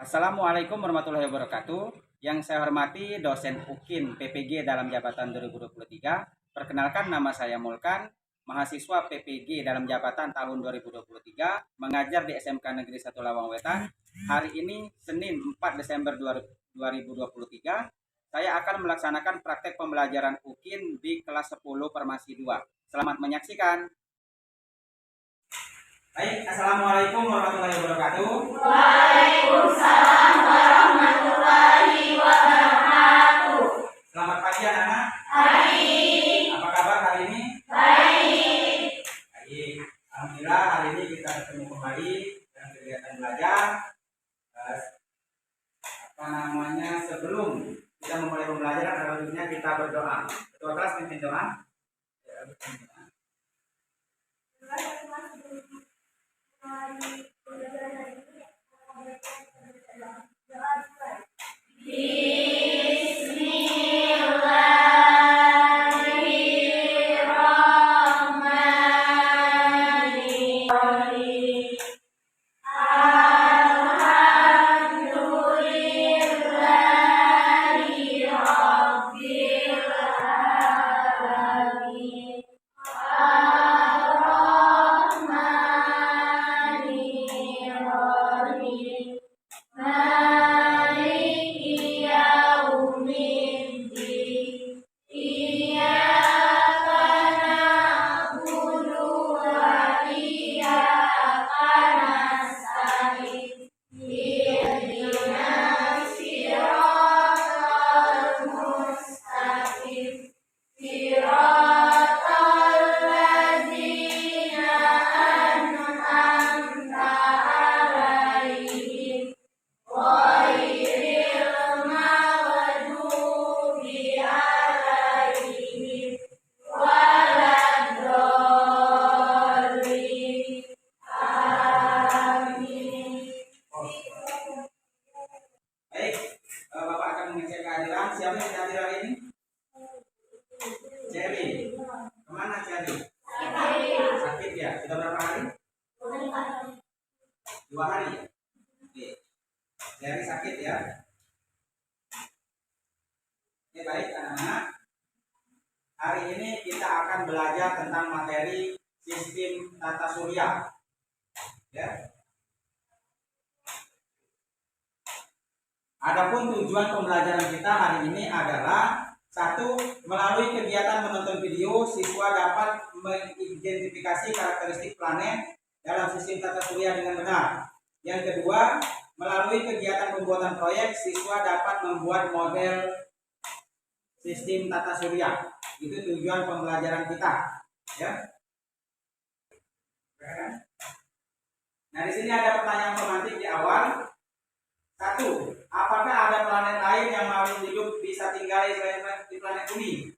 Assalamualaikum warahmatullahi wabarakatuh. Yang saya hormati dosen UKIN PPG dalam jabatan 2023. Perkenalkan, nama saya Mulkan, mahasiswa PPG dalam jabatan tahun 2023, mengajar di SMK Negeri 1 Lawang Wetan. Hari ini Senin 4 Desember 2023, saya akan melaksanakan praktek pembelajaran UKIN di kelas 10 Farmasi 2. Selamat menyaksikan. Baik, Assalamualaikum warahmatullahi wabarakatuh. Waalaikumsalam warahmatullahi wabarakatuh. Selamat pagi anak-anak. Baik. Apa kabar hari ini? Baik. Baik. Alhamdulillah hari ini kita bertemu kembali dalam kegiatan belajar. Sebelum kita memulai pembelajaran, selanjutnya kita berdoa. Ketua kelas pimpin doa. Bapak akan mengecek kehadiran. Siapa yang hadir hari ini? Cherry. Kemana Cherry? Sakit ya? Sudah berapa hari? 2 hari ya? Oke. Cherry sakit ya? Oke, baik anak-anak. Hari ini kita akan belajar tentang materi sistem tata surya. Ya. Adapun tujuan pembelajaran kita hari ini adalah: 1. Melalui kegiatan menonton video, siswa dapat mengidentifikasi karakteristik planet dalam sistem tata surya dengan benar. Yang kedua, melalui kegiatan pembuatan proyek, siswa dapat membuat model sistem tata surya. Itu tujuan pembelajaran kita, ya. Nah, di sini ada pertanyaan pemantik di awal. 1. Apakah ada planet lain yang makhluk hidup bisa tinggal di planet bumi?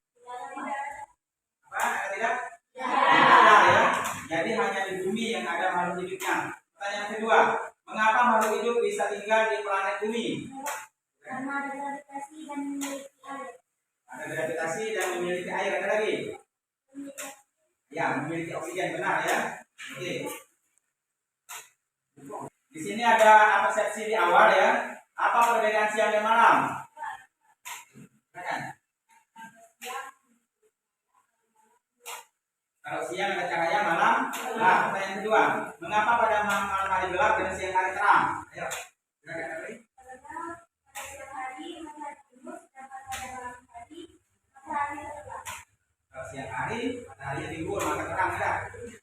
Apa? Ada tidak? Ada ya. Jadi hanya di bumi yang ada makhluk hidupnya. Pertanyaan kedua, mengapa makhluk hidup bisa tinggal di planet bumi? Karena ada gravitasi dan memiliki air. Ada gravitasi dan memiliki air. Ada lagi? Ya, memiliki oksigen, benar ya. Oke. Di sini ada persepsi di awal ya. Apa perbedaan siang dan malam? Kalau siang ada cahaya, malam gelap. Pertanyaan kedua, mengapa pada malam hari gelap dan siang hari terang? Ayo. Kalau siang hari, matahari timbul maka terang ya.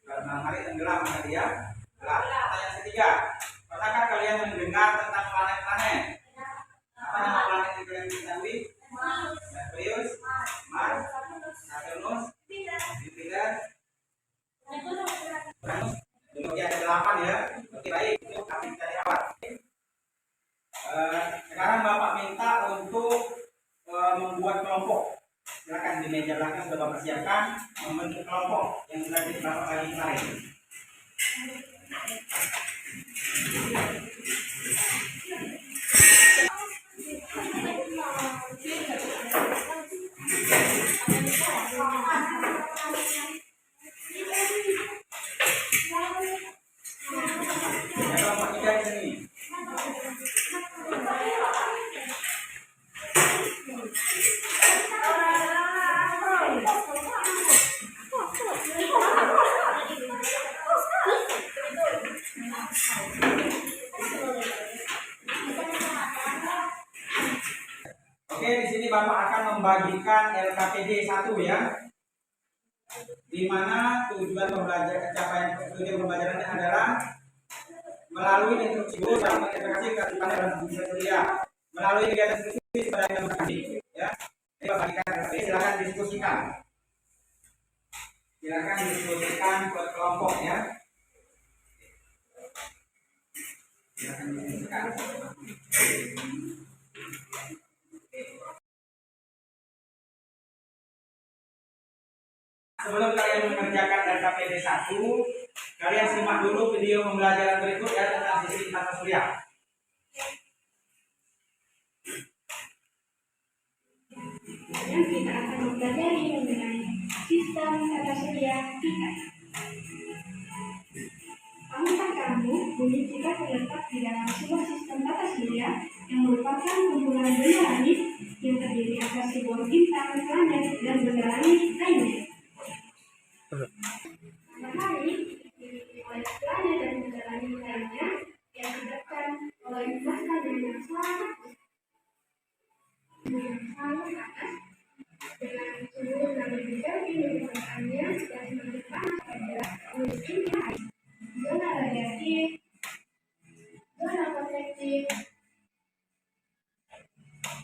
Kalau malam hari tenggelam maka dia gelap. Pertanyaan ketiga, pernahkah kalian mendengar tentang planet-planet? Apa nama planet yang kalian ketahui? Merkurius, Mars, Saturnus, Jupiter, Uranus. Kemudian ada 8 ya. Oke, baik, itu kami dari awal. Sekarang Bapak minta untuk membuat kelompok. Silakan di meja belakang sudah Bapak siapkan membentuk kelompok yang sudah Bapak bagi kemarin. Kelompok 3 di sini. Bapak akan membagikan LKPD 1 ya, di mana tujuan pembelajarannya adalah melalui instruksi guru dalam mengintegrasi keaktifan dalam kuliah melalui kegiatan diskusi pada demokrasi ya. Ini Bapak bagikan LKPD, silakan diskusikan buat kelompok ya. Silakan diskusikan. Sebelum kalian mengerjakan LKPD 1, kalian simak dulu video pembelajaran berikut ya tentang sisi tata surya. Yang kita akan mempelajari mengenai sistem tata surya kita. Tahukah kamu, bumi kita terletak di dalam sebuah sistem tata surya yang merupakan kumpulan benda langit yang terdiri atas ribuan bintang, planet, dan benda langit lainnya. Matahari diikuti oleh planet dan benda langit lainnya yang didekatkan oleh massa yang sangat panas dengan suhu yang lebih tinggi dari permukaannya dan semakin panas pada musim air. Zona radiatif, zona konvektif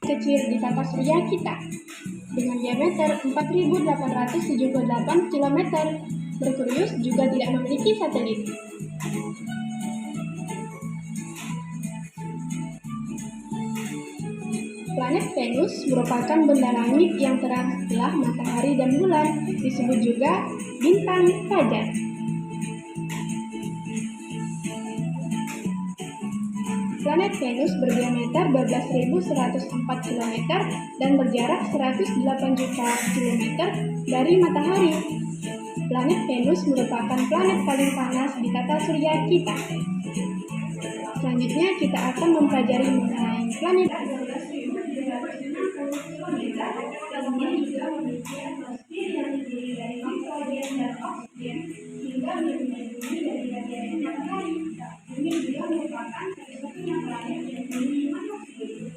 kecil di tata surya kita dengan diameter 4.878 km. Merkurius juga tidak memiliki satelit. Planet Venus merupakan benda langit yang terang setelah matahari dan bulan, disebut juga bintang fajar. Planet Venus berdiameter 12.104 km dan berjarak 108 juta km dari matahari. Planet Venus merupakan planet paling panas di tata surya kita. Selanjutnya kita akan mempelajari mengenai planet 12.360 km yang juga memiliki atmosfer yang terdiri dari nitrogen dan oksigen hingga melindungi bumi dari radiasi matahari. Bumi juga merupakan satu-satunya planet yang memiliki atmosfer.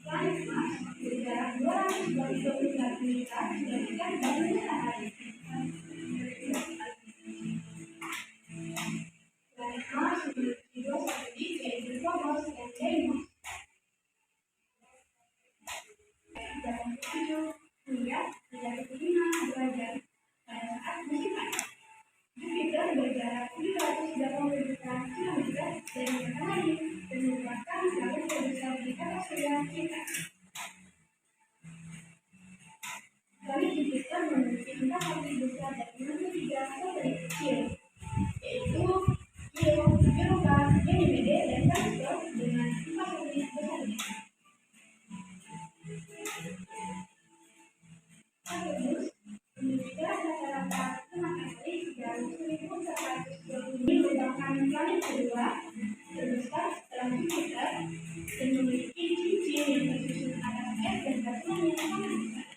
Planet Mars berjarak 224 juta kilometer dari matahari. Planet Mars memiliki dua satelit yaitu Phobos dan Deimos. 37 hingga 35 derajat pada saat musim panas. Jupiter berjarak 380 juta kilometer dari matahari dan merupakan planet terbesar di tata surya kita. Planet Jupiter memiliki 4 satelit besar dan 63 satelit kecil, yaitu Io, Europa, Ganymede, dan Callisto dengan 4 satelit besarnya. Saturnus memiliki rata-rata matahari sejauh 1.420 mil, merupakan planet kedua terbesar setelah Jupiter dan memiliki cincin yang tersusun atas es dan batuan yang sangat besar.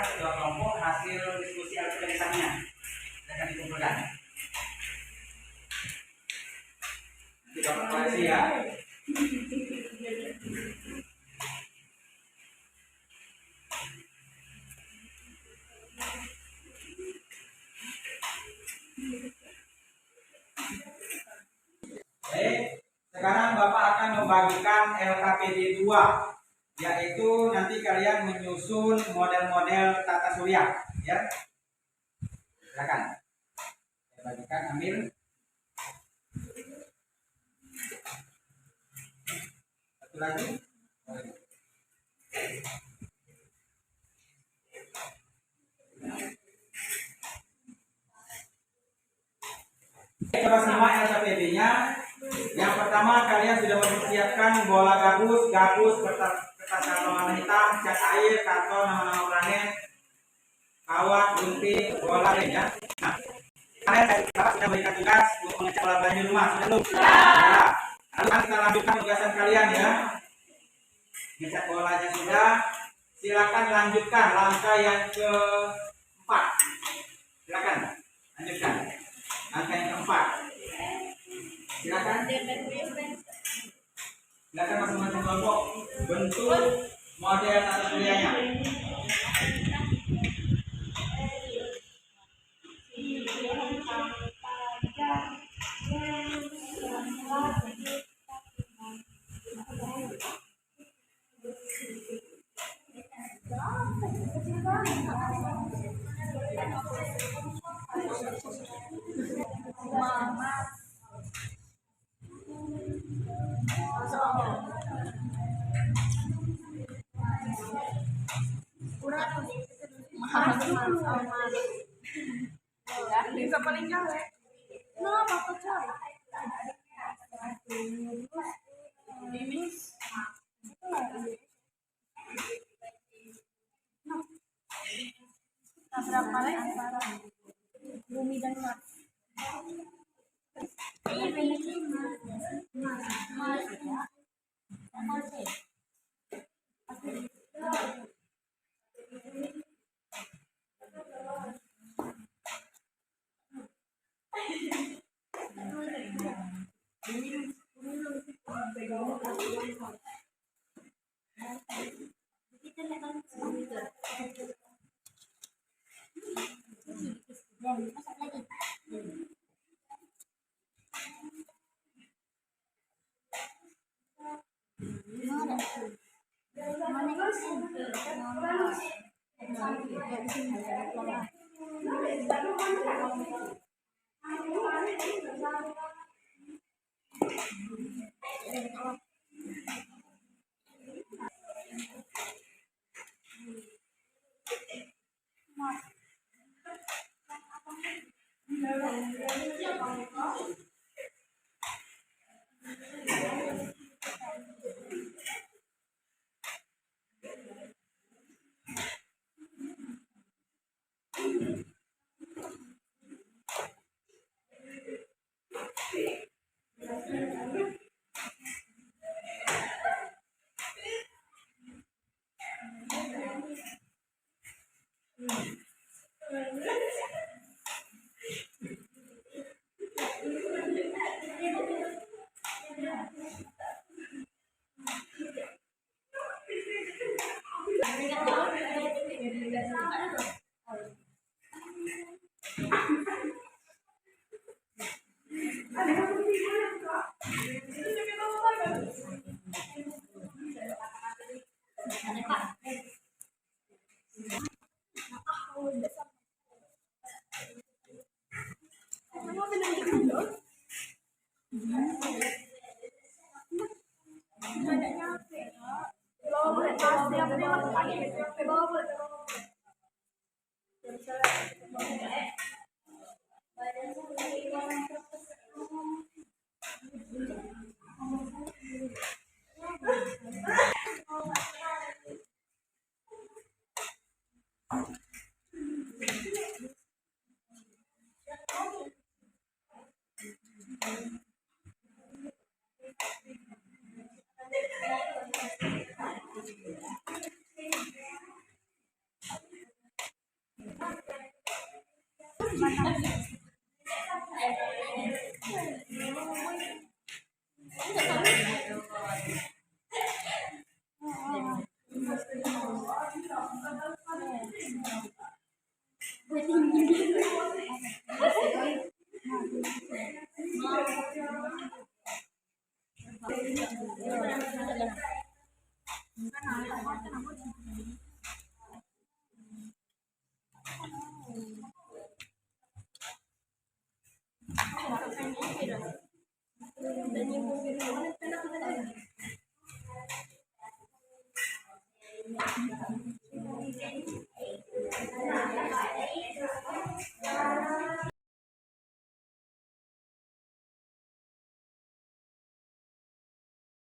ketua kelompok hasil diskusi LPDK-nya akan dikumpulkan. Kita koreksi ya. Baik, sekarang Bapak akan membagikan LKPD 2, yaitu nanti kalian menyusun model-model tata surya, ya. Silakan. Saya bagikan, ambil. Satu lagi. Coba semua LKPD-nya. Yang pertama, kalian sudah mempersiapkan bola gabus, kertas karton warna hitam, cat air, karton nama-nama planet, kawat, gunting, bola ya. Nah, kalian sudah berikan tugas untuk mengecat bola banyu rumah, sudah belum? Ya. Lalu kita lanjutkan tugasan kalian ya. Ngecat bolanya sudah, silakan lanjutkan langkah yang keempat. Silakan lanjutkan langkah yang keempat. Silakan masing-masing kelompok bentuk model tata suryanya. Bisa paling jauh. No, apa coy? Ini berapa lagi antara bumi dan Mars? Ini Mars ya.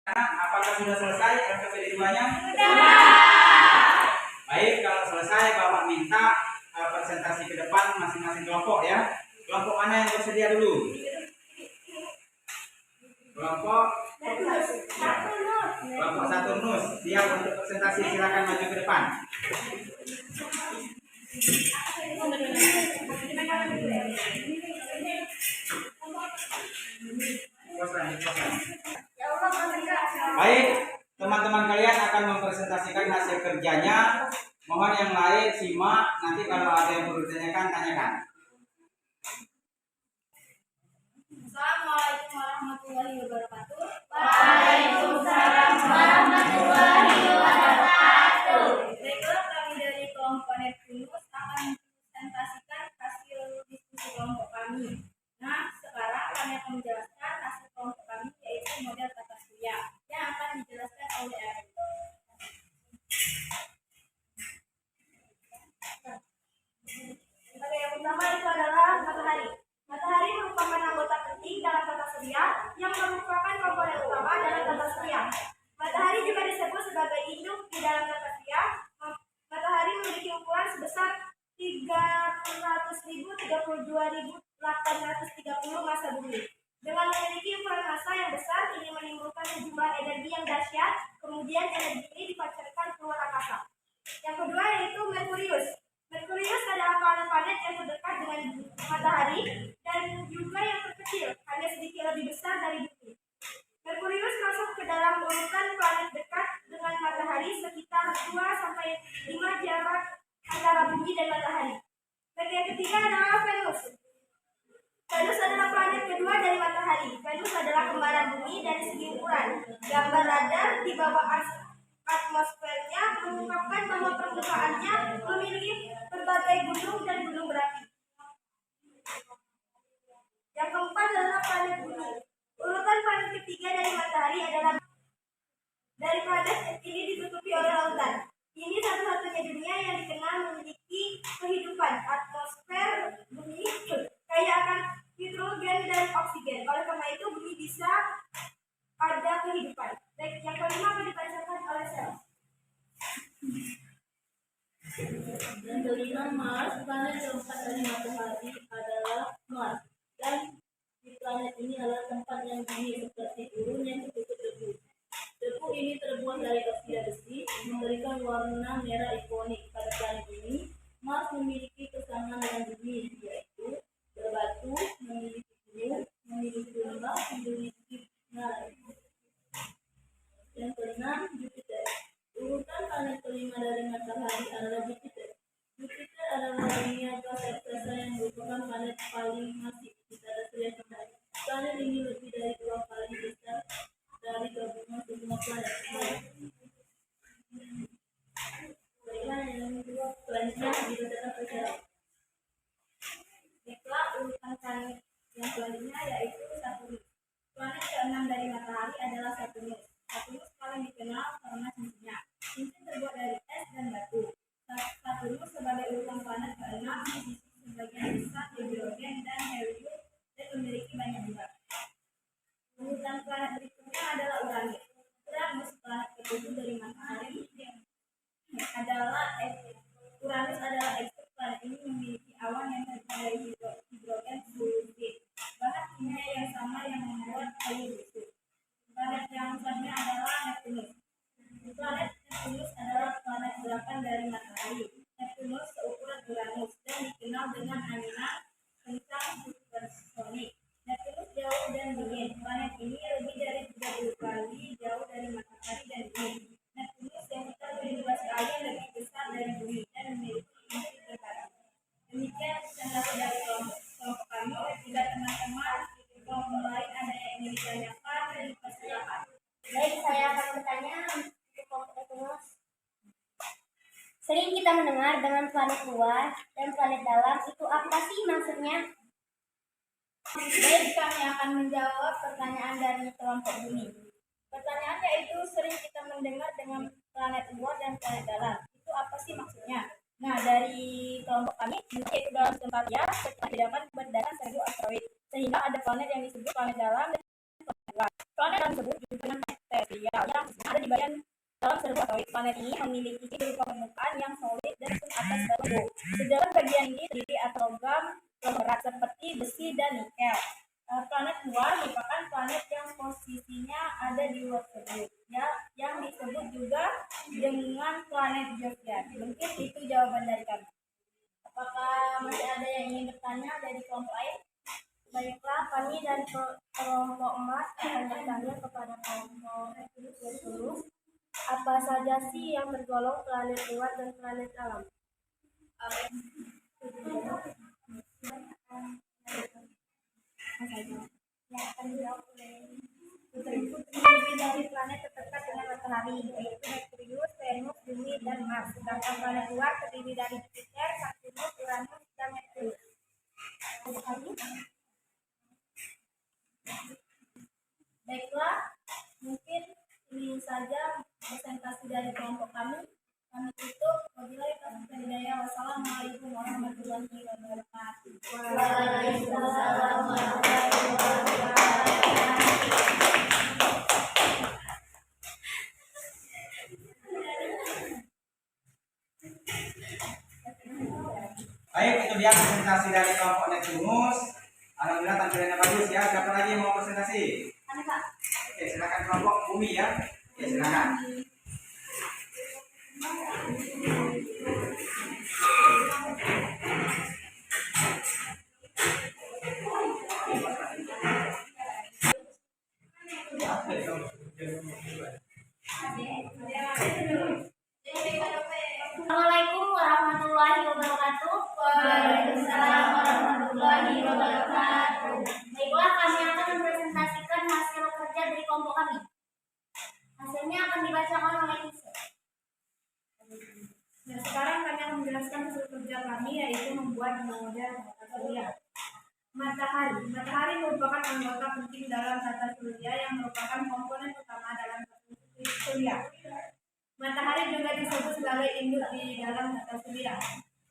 Apakah sudah selesai LKPD 2-nya? Baik, kalau selesai Bapak minta presentasi ke depan masing-masing kelompok ya. Kelompok mana yang bersedia dulu? Kelompok satu NUS siap untuk presentasi, silakan maju ke depan. Baik, teman-teman kalian akan mempresentasikan hasil kerjanya. Mohon yang lain simak, nanti kalau ada yang perlu ditanyakan, tanyakan. Assalamualaikum warahmatullahi wabarakatuh. Waalaikumsalam warahmatullahi wabarakatuh. Baiklah, kami dari kelompok Neptunus akan mempresentasikan hasil diskusi kelompok kami. Nah, sekarang kami akan menjelaskan hasil kelompok kami, yaitu model tata surya yang akan dijelaskan oleh Ari. Oke, yang pertama itu adalah matahari. Matahari merupakan anggota penting dalam tata surya yang merupakan komponen utama dalam tata surya. Matahari juga disebut sebagai induk di dalam tata surya. Matahari memiliki ukuran sebesar 300.032.830 massa bumi. Dengan memiliki ukuran massa yang besar, ini menimbulkan sejumlah energi yang dahsyat. Kemudian energi ini dipancarkan keluar angkasa. Yang kedua yaitu Merkurius. Merkurius adalah planet-planet yang terdekat dengan matahari dan juga yang terkecil, hanya sedikit lebih besar dari bumi. Merkurius masuk ke dalam urutan planet dekat dengan matahari sekitar 2-5 jarak antara bumi dan matahari. Dan yang ketiga adalah Venus. Venus adalah planet kedua dari matahari. Venus adalah kembaran bumi dari segi ukuran. Gambar radar di bawah atmosfernya mengungkapkan bahwa permukaannya memiliki berbagai gunung dan gunung berapi. Yang keempat adalah planet bumi. Urutan planet ketiga dari matahari adalah dari planet ini ditutupi oleh lautan. Ini satu-satunya dunia yang dikenal memiliki kehidupan. Atmosfer bumi kaya akan hidrogen dan oksigen. Oleh karena itu bumi bisa ada kehidupan. Baik, yang kelima akan dibacakan oleh sel. Yang kelima, Mars. Planet keempat dari matahari adalah Mars. Dan di planet ini adalah tempat yang dingin seperti gurun yang tertutup debu. Debu ini terbuat dari oksida besi, memberikan warna merah ikonik pada planet ini. Mars memiliki kesamaan dengan bumi, yaitu berbatu, memiliki gunung, memiliki lembah, memiliki sungai. Yang keenam, Jupiter. Urutan planet kelima dari matahari adalah Jupiter. Jupiter adalah dunia gas raksasa yang merupakan planet paling masif di tata surya kita. Planet ini lebih dari 2 kali besar dari gabungan semua planet lain. Baiklah, yang kedua, selanjutnya dibacakan secara. Baiklah, urutan planet yang selanjutnya yaitu Saturnus. Planet keenam dari matahari adalah Saturnus. Saturnus paling dikenal karena cincinnya. Cincin terbuat dari es dan batu. Saturnus sebagai urutan planet keenam diisi sebagian besar hidrogen dan helium dan memiliki banyak zat. Urutan planet berikutnya adalah Uranus. Uranus, planet ketujuh dari matahari, Uranus adalah exoplanet. Ini memiliki awan yang terdiri dari hidrogen sulfid, bahan kimia yang sama yang membuat kayu busuk. Planet yang selanjutnya adalah Neptunus. Planet Neptunus adalah planet 8 dari matahari. Neptunus seukuran Uranus dan dikenal dengan nama dengan planet luar dan planet dalam itu apa sih maksudnya? Baik, kami akan menjawab pertanyaan dari kelompok bumi. Pertanyaannya itu sering kita mendengar dengan planet luar dan planet dalam. Itu apa sih maksudnya? Nah, dari kelompok kami, yaitu dalam tempat ya, membedakan berdasarkan seribu asteroid. Sehingga ada planet yang disebut planet dalam dan planet luar. Planet dalam disebut juga dengan planet terrestrial yang ada di bagian dalam seribu asteroid. Planet ini memiliki berupa permukaan yang solid dan atas batu. Sedangkan bagian ini terdiri atas logam berat seperti besi dan nikel. Planet luar merupakan planet yang posisinya ada di luar tersebut, ya, yang disebut juga dengan planet Jogja. Mungkin itu jawaban dari kami. Apakah masih ada yang ingin bertanya dari kelompok lain? Baiklah, kami dari kelompok emas akan bertanya kepada kelompok 20. Apa saja sih yang tergolong planet luar dan planet dalam? Yang akan dijawab oleh terdiri dari planet terdekat dengan matahari, yaitu Merkurius, Venus, Bumi, dan Mars. Sedangkan planet luar terdiri dari Jupiter, Saturnus, Uranus, dan Neptunus. Baiklah, mungkin ini saja presentasi dari kelompok kami. Kami tutup. Wabillahi taufiq wal hidayah. Wassalamualaikum warahmatullahi wabarakatuh. Waalaikumsalam warahmatullahi wabarakatuh. Baik, itu dia presentasi dari kelompok Neptunus. Alhamdulillah tampilannya bagus ya. Siapa lagi yang mau presentasi? Oke, silakan kelompok bumi ya. Oke, silakan. Assalamualaikum warahmatullahi wabarakatuh. Waalaikumsalam warahmatullahi wabarakatuh. Baiklah, kami akan mempresentasikan hasil kerja dari kelompok kami. Hasilnya akan dibacakan oleh Lisa. Nah, sekarang kami akan menjelaskan hasil kerja kami, yaitu membuat model tata surya. Matahari merupakan anggota penting dalam tata surya yang merupakan komponen utama dalam tata surya. Matahari juga disebut sebagai induk di dalam tata surya.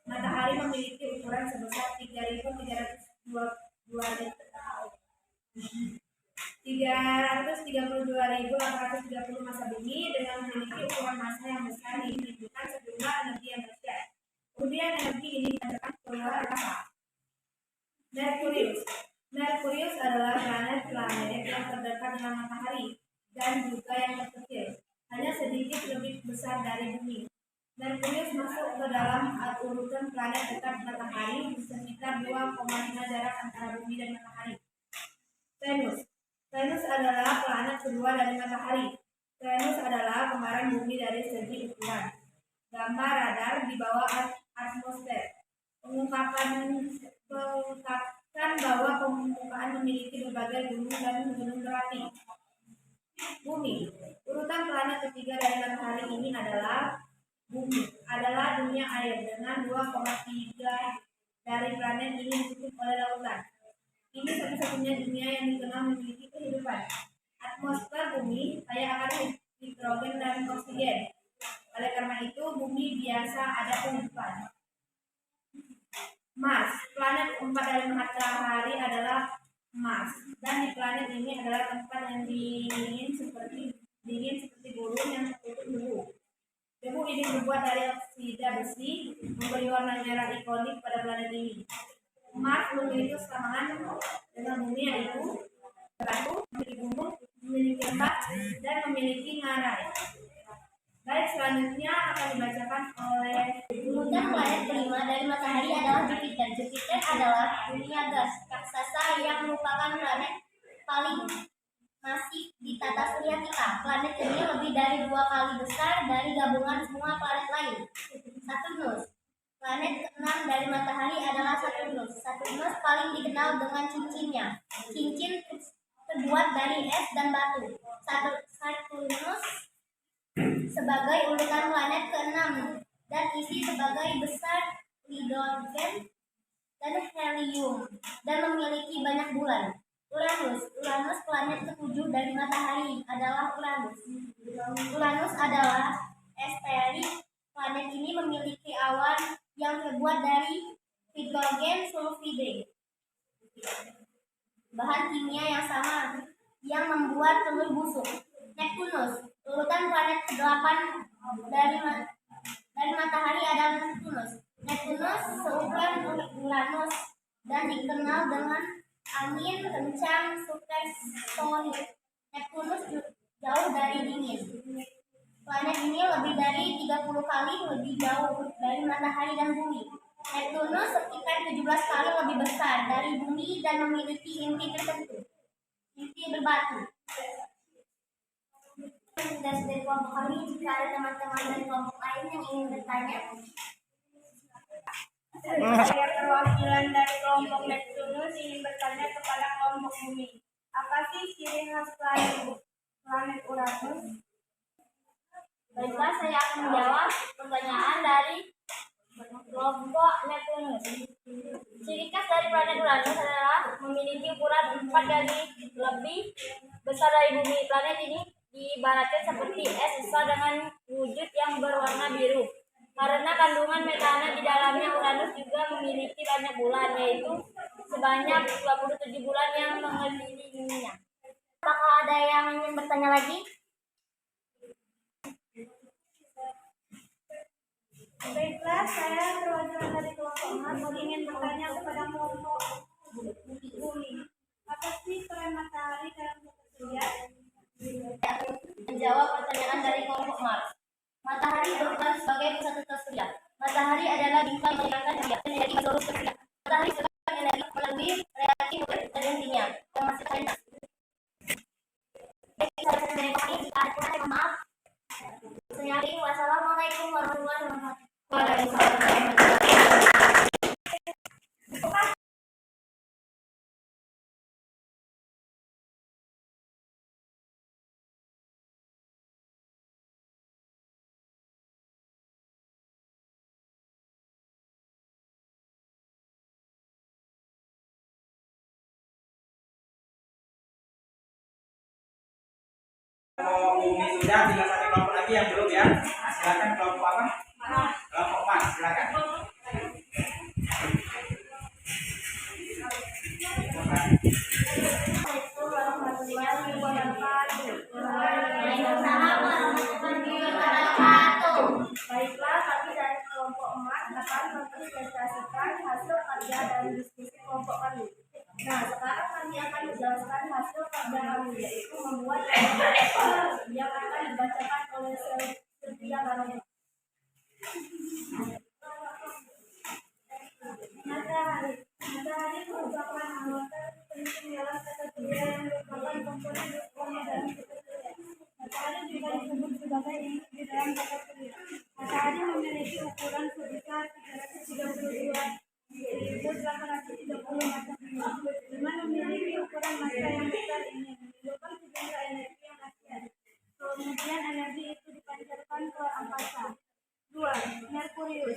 Matahari memiliki ukuran sebesar 332.830 massa bumi dengan memiliki ukuran massa yang besar ini menunjukkan sejumlah energi yang dahsyat. Kemudian energi ini dipancarkan keluar angkasa. Merkurius adalah planet yang terdekat dengan matahari dan juga yang terkecil, hanya sedikit lebih besar dari bumi. Merkurius masuk ke dalam urutan planet dekat matahari sekitar 2,5 jarak antara bumi dan matahari. Venus adalah planet kedua dari matahari. Venus adalah kembaran bumi dari segi ukuran. Gambar radar di bawah atmosfer mengungkapkan bahwa permukaan memiliki berbagai gunung dan gunung berapi. Bumi, urutan planet ketiga dari matahari ini adalah Bumi, adalah dunia air dengan 2,3 dari planet ini ditutup oleh lautan. Ini satu-satunya dunia yang dikenal memiliki kehidupan. Atmosfer bumi kaya akan hidrogen dan oksigen. Oleh karena itu, bumi biasa ada kehidupan. Mars, planet keempat dari matahari adalah Mars, dan di planet ini adalah tempat yang dingin seperti gurun yang tertutup debu. Debu ini terbuat dari oksida besi, memberi warna merah ikonik pada planet ini. Mars memiliki kesamaan dengan bumi, yaitu batu, memiliki gunung, memiliki lembah, dan memiliki ngarai. Baik, selanjutnya akan dibacakan oleh Urutan planet kelima dari matahari adalah Jupiter. Jupiter adalah dunia gas raksasa yang merupakan planet paling masif di tata surya kita. Planet ini lebih dari 2 kali besar dari gabungan semua planet lain. Saturnus, planet keenam dari matahari adalah Saturnus. Saturnus paling dikenal dengan cincinnya. Cincin terbuat dari es dan batu. Saturnus sebagai urutan planet ke-6 dan isi sebagai besar hidrogen, dan helium, dan memiliki banyak bulan. Uranus planet ketujuh dari matahari adalah Uranus. Uranus adalah asteroid. Planet ini memiliki awan yang terbuat dari hidrogen sulfide, bahan kimia yang sama yang membuat telur busuk. Neptunus, urutan planet ke-8 dari matahari adalah Neptunus. Neptunus seukuran Uranus dan dikenal dengan angin kencang supersonik. Neptunus jauh dari dingin. Planet ini lebih dari 30 kali lebih jauh dari matahari dan bumi. Neptunus sekitar 17 kali lebih besar dari bumi dan memiliki inti tertentu, inti berbatu. Dari kelompok kami, jika ada teman-teman dari kelompok lain yang ingin bertanya. Saya perwakilan dari kelompok Neptunus ingin bertanya kepada kelompok bumi. Apa sih ciri khas planet Uranus? Baiklah, saya akan menjawab pertanyaan dari kelompok Neptunus. Ciri khas dari planet Uranus adalah memiliki ukuran 4 kali lebih besar dari bumi. Planet ini diibaratkan seperti es besar dengan wujud yang berwarna biru. Karena kandungan metana di dalamnya, Uranus juga memiliki banyak bulan, yaitu sebanyak 27 bulan yang mengelilinginya. Apakah ada yang ingin bertanya lagi? Baiklah, saya perwakilan dari kelompok Mars ingin bertanya kepada kelompok bumi. Apa sih peran matahari dalam tata surya? Menjawab pertanyaan dari kelompok Mars. Matahari berperan sebagai pusat tata surya. Matahari adalah bintang yang menyebarkan cahaya energi ke seluruh surya. Matahari menghasilkan energi melalui reaksi nuklir dan intinya yang menghasilkan gas. Baik, saya dari kami. Jika ada kurang, maaf. Wassalamualaikum warahmatullahi wabarakatuh. Kalau bumi sudah, tinggal satu kelompok lagi yang belum ya. Nah, silakan kelompok apa? Kelompok Mas, silakan. Assalamualaikum warahmatullahi wabarakatuh. Waalaikumsalam warahmatullahi wabarakatuh. Baiklah, kami dari kelompok Emas akan mempresentasikan hasil kerja dan diskusi kelompok kami. Nah, sekarang kami akan menjelaskan hasil kerja kami, yaitu membuat yang akan dibacakan oleh setiap kami. Matahari merupakan anggota penting dalam tata surya yang merupakan komponen utama dalam tata surya. Matahari juga disebut sebagai inti di dalam tata surya. Matahari memiliki ukuran sebesar 332.830 massa bumi. Dengan memiliki ukuran massa yang besar ini, menimbulkan sejumlah energi yang dahsyat. Kemudian energi itu dipancarkan ke angkasa. 2. Merkurius.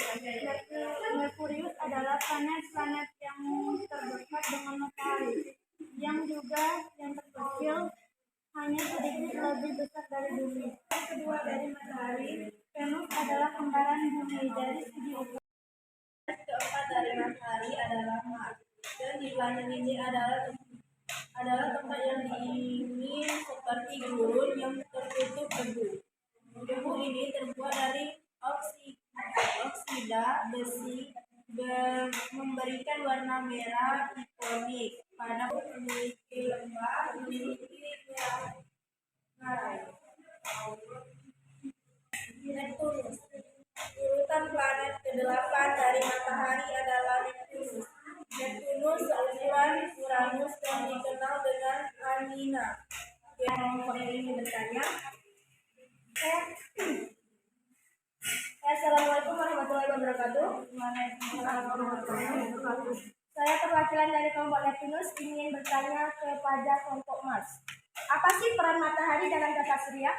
Merkurius adalah planet-planet yang terdekat dengan matahari, yang juga yang terkecil, hanya sedikit lebih besar dari bumi. Yang kedua dari matahari, Venus adalah kembaran bumi dari segi ukuran. Keempat dari matahari adalah Mars, dan di planet ini adalah tempat yang dingin seperti gurun yang tertutup debu. Debu ini terbuat dari oksida besi memberikan warna merah ikonik. Pada memiliki lembah, memiliki ngarai. Neptunus. Urutan planet ke-8 dari matahari adalah Neptunus. Neptunus seukuran Uranus dan dikenal dengan Amina. Yang kelompok ini bertanya. Assalamualaikum warahmatullahi wabarakatuh. Saya perwakilan dari kelompok Neptunus ingin bertanya kepada kelompok Mars. Apa sih peran matahari dalam tata surya?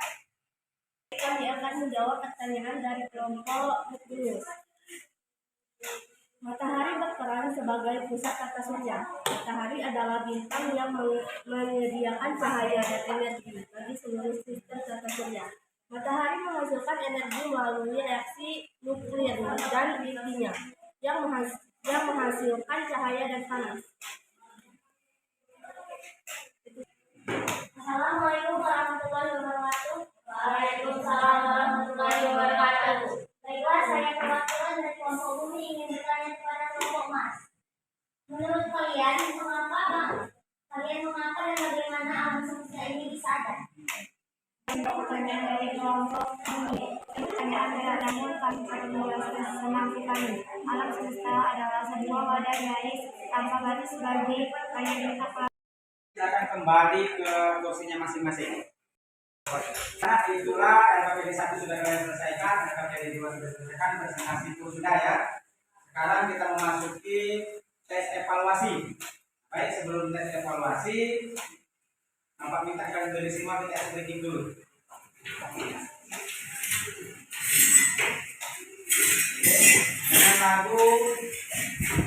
Kami akan menjawab pertanyaan dari kelompok Neptunus. Matahari berperan sebagai pusat tata surya. Matahari adalah bintang yang menyediakan cahaya dan energi bagi seluruh sistem tata surya. Matahari menghasilkan energi melalui reaksi nuklir dan intinya yang menghasilkan cahaya dan panas. Assalamualaikum warahmatullahi wabarakatuh. Waalaikumsalam warahmatullahi wabarakatuh. Baiklah, saya perwakilan dari kelompok bumi ingin bertanya kepada kelompok Mas. Menurut kalian, mengapa dan bagaimana alam semesta ini bisa ada? Pertanyaan dari kelompok bumi. Pertanyaan berat, namun kami perlu menjelaskan sesenang kami. Alam semesta adalah sebuah wadah garis tanpa batas bagi penyelidikan. Silakan kembali ke kursinya masing-masing. Nah, itulah LKPD 1 sudah kalian selesaikan, LKPD 2 sudah selesaikan, presentasi itu sudah ya. Sekarang kita memasuki tes evaluasi. Baik, sebelum tes evaluasi, nampak minta kalian dari semua kita breaking dulu. Dengan lagu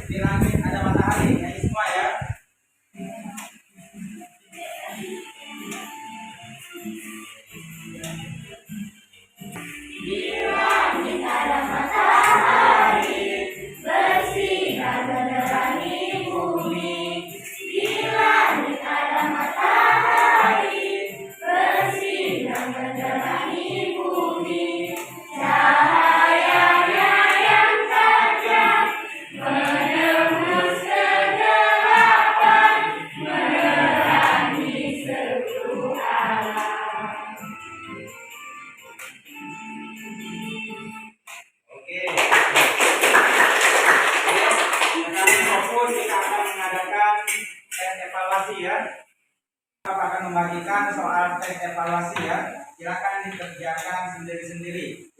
Di Langit Ada Matahari, nyanyi semua ya. Oke. Sekarang fokus kita akan mengadakan tes evaluasi ya. Kita akan membagikan soal tes evaluasi ya. Silakan dikerjakan sendiri-sendiri.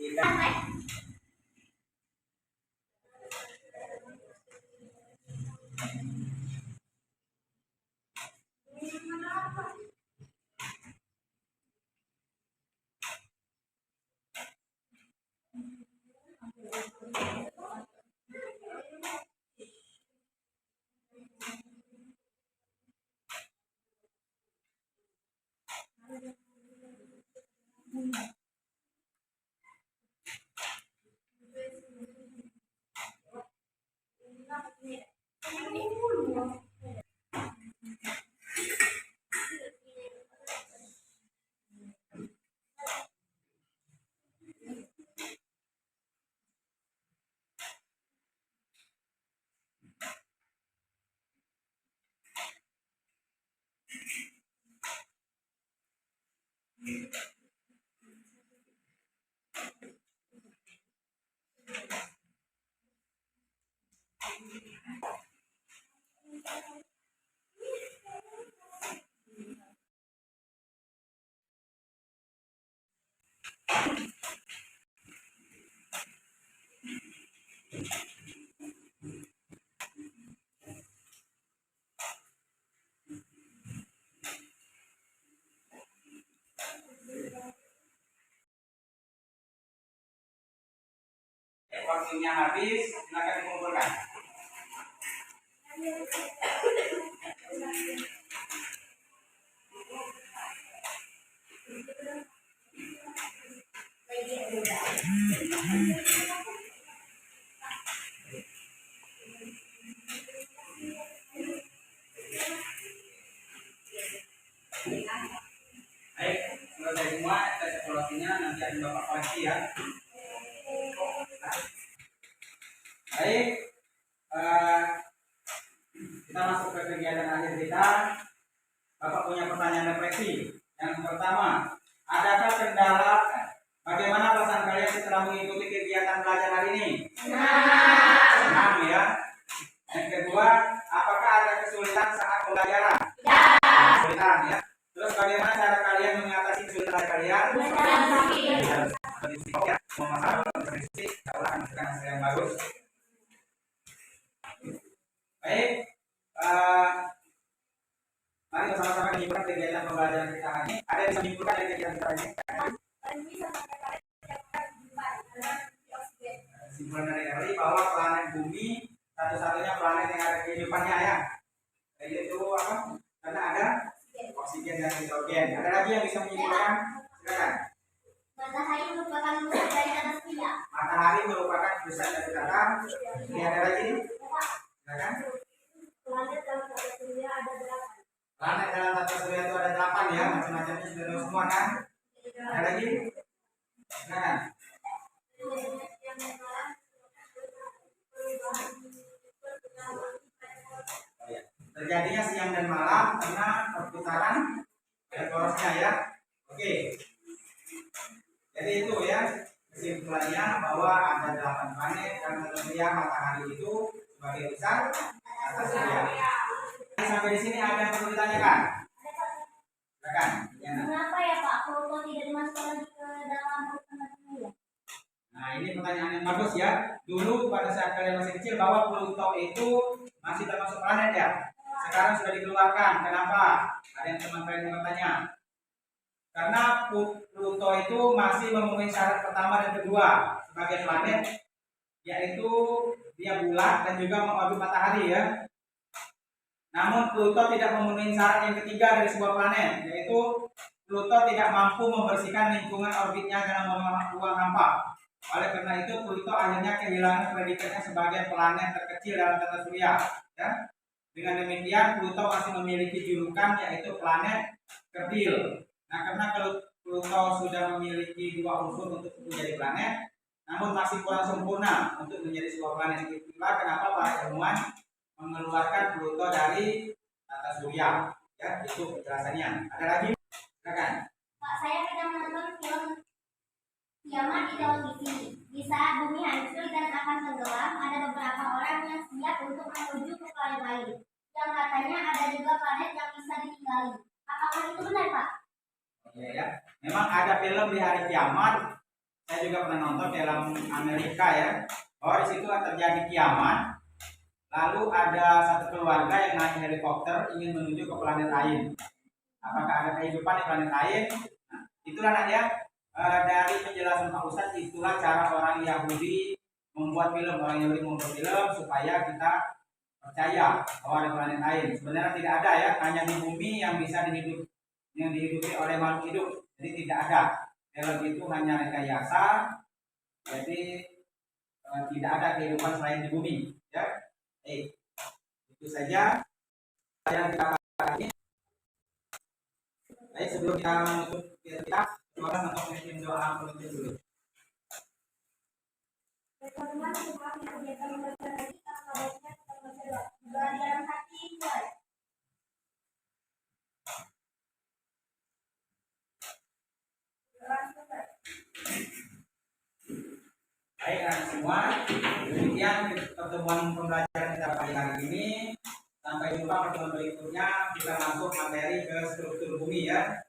Waktunya habis, silakan dikumpulkan. Baik, selesai semua tes evaluasinya, nanti ada Bapak koreksi ya. Baik, kita masuk ke kegiatan akhir kita. Bapak punya pertanyaan refleksi. Yang pertama, adakah kendala? Bagaimana perasaan kalian setelah mengikuti kegiatan belajar hari ini? Senang ya. Yang kedua, apakah ada kesulitan saat pembelajaran? Kesulitan ya. Terus bagaimana cara kalian mengatasi kesulitan kalian? Hasil yang bagus. Baik, mari bersama-sama menyimpulkan kegiatan pembelajaran kita hari ini. Ada yang bisa menyimpulkan dari kegiatan kita hari ini? Kesimpulan dari hari bahwa planet bumi satu-satunya planet yang ada kehidupannya ya. Yaitu apa? Karena ada oksigen dan hidrogen. Ada lagi yang bisa menyimpulkan? Silakan. Matahari merupakan pusat dari tata surya. Matahari merupakan pusat dari tata. Ini ada lagi? Silakan. Planet dalam tata surya ada 8. Planet dalam tata surya itu ada 8 ya, macam-macamnya sudah tahu semua kan? Ada lagi? Silakan. Oh, ya. Terjadinya siang dan malam karena perputaran porosnya ya. Oke. Jadi itu ya kesimpulannya bahwa ada 8 planet karena surya matahari itu sebagai pusat tata surya. Sampai di sini ada yang perlu ditanyakan? Silakan. Ya. Kenapa ya Pak Pluto tidak dimasukkan lagi ke dalam urutan tata surya? Nah ini pertanyaan yang bagus ya. Dulu pada saat kalian masih kecil bahwa Pluto itu masih termasuk planet ya. Sekarang sudah dikeluarkan. Kenapa? Ada yang teman kalian yang bertanya. Karena Pluto itu masih memenuhi syarat pertama dan kedua sebagai planet, yaitu dia bulat dan juga mengorbit matahari ya. Namun Pluto tidak memenuhi syarat yang ketiga dari sebuah planet, yaitu Pluto tidak mampu membersihkan lingkungan orbitnya dengan ruang hampa. Oleh karena itu Pluto akhirnya kehilangan predikatnya sebagai planet terkecil dalam tata surya. Ya. Dengan demikian Pluto masih memiliki julukan yaitu planet kerdil. Nah karena kalau Pluto sudah memiliki 2 unsur untuk menjadi planet, namun masih kurang sempurna untuk menjadi sebuah planet. Itulah kenapa para ilmuwan mengeluarkan Pluto dari tata surya. Ya itu penjelasannya. Ada lagi? Silakan. Pak, saya pernah menonton film Kiamat di televisi. Di saat bumi hancur dan akan tenggelam, ada beberapa orang yang siap untuk menuju ke planet lain. Yang katanya ada juga planet yang bisa ditinggali. Apakah itu benar, Pak? Iya ya. Memang ada film di hari kiamat. Saya juga pernah nonton film Amerika ya. Bahwa di situ terjadi kiamat. Lalu ada satu keluarga yang naik helikopter ingin menuju ke planet lain. Apakah ada kehidupan di planet lain? Nah, itulah ya. Dari penjelasan Pak Ustadz, itulah cara orang Yahudi membuat film, supaya kita percaya bahwa ada planet lain. Sebenarnya tidak ada ya, hanya di bumi yang bisa dihidupi oleh makhluk hidup. Jadi tidak ada. Film itu hanya rekayasa. Jadi tidak ada kehidupan selain di bumi. Ya, itu saja yang kita pakai. Baik, sebelum kita menutup kita silakan untuk memimpin doa penutup dulu. Teman-teman, semua kegiatan membaca lagi kabarnya kita baca dalam hati mulai. Baik semua, demikian pertemuan pembelajaran kita pada hari ini. Sampai jumpa pertemuan berikutnya. Kita masuk materi ke struktur bumi ya.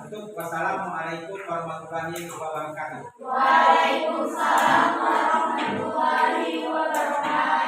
Wassalamualaikum warahmatullahi wabarakatuh. Waalaikumsalam warahmatullahi wabarakatuh.